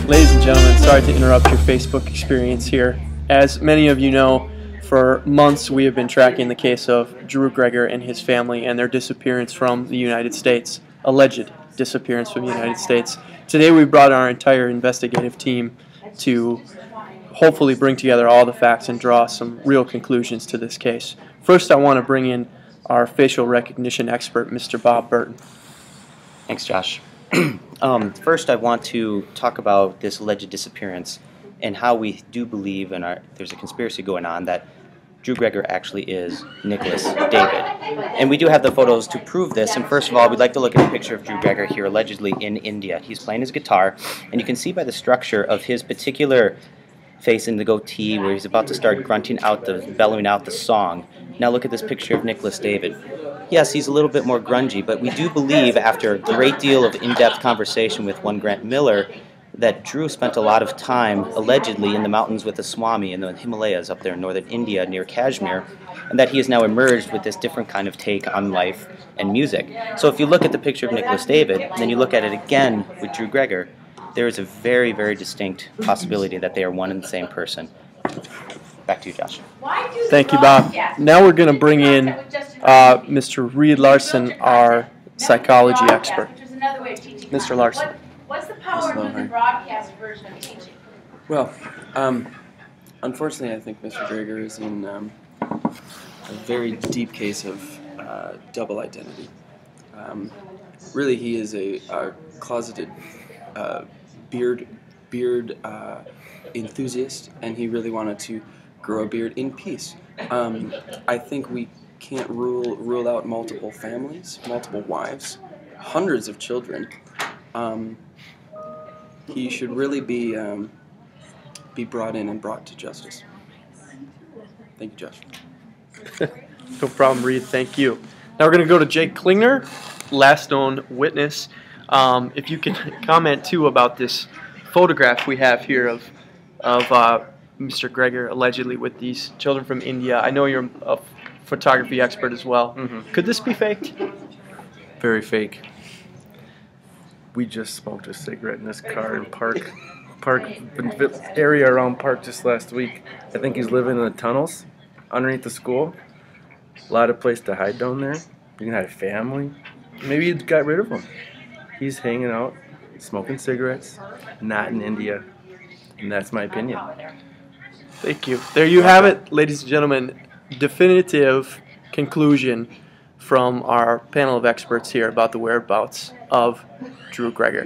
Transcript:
Ladies and gentlemen, sorry to interrupt your Facebook experience here. As many of you know, for months we have been tracking the case of Drew Gregor and his family and their disappearance from the United States, alleged disappearance from the United States. Today we brought our entire investigative team to hopefully bring together all the facts and draw some real conclusions to this case. First, I want to bring in our facial recognition expert, Mr. Bob Burton. Thanks, Josh. First, I want to talk about this alleged disappearance and how we do believe there's a conspiracy going on that Drew Gregor actually is Nicholas David. And we do have the photos to prove this. And first of all, we'd like to look at a picture of Drew Gregor here, allegedly in India. He's playing his guitar, and you can see by the structure of his particular face in the goatee where he's about to start bellowing out the song. Now look at this picture of Nicholas David. Yes, he's a little bit more grungy, but we do believe, after a great deal of in-depth conversation with one Grant Miller, that Drew spent a lot of time, allegedly, in the mountains with the Swami in the Himalayas up there in northern India near Kashmir, and that he has now emerged with this different kind of take on life and music. So if you look at the picture of Nicholas David, and then you look at it again with Drew Gregor, there is a very, very distinct possibility that they are one and the same person. Back to you, Josh. Thank you, Bob. Now we're going to bring in Mr. Reed Larson, our psychology expert. Mr. Larson. What's the power of the broadcast version of teaching? Well, unfortunately, I think Mr. Gregor is in a very deep case of double identity. Really, he is a closeted beard enthusiast, and he really wanted to grow a beard in peace. I think we can't rule out multiple families, multiple wives, hundreds of children. He should really be brought in and brought to justice. Thank you, Josh. No problem, Reed. Thank you. Now we're going to go to Jake Klingner, last known witness. If you can comment too about this photograph we have here of Mr. Gregor allegedly with these children from India. I know you're a photography expert as well. Mm-hmm. Could this be faked? Very fake. We just smoked a cigarette in this car in park area around Park just last week. I think he's living in the tunnels underneath the school. A lot of place to hide down there. You can hide a family. Maybe you got rid of him. He's hanging out, smoking cigarettes, not in India. And that's my opinion. Thank you. There you have it, ladies and gentlemen. Definitive conclusion from our panel of experts here about the whereabouts of Drew Gregor.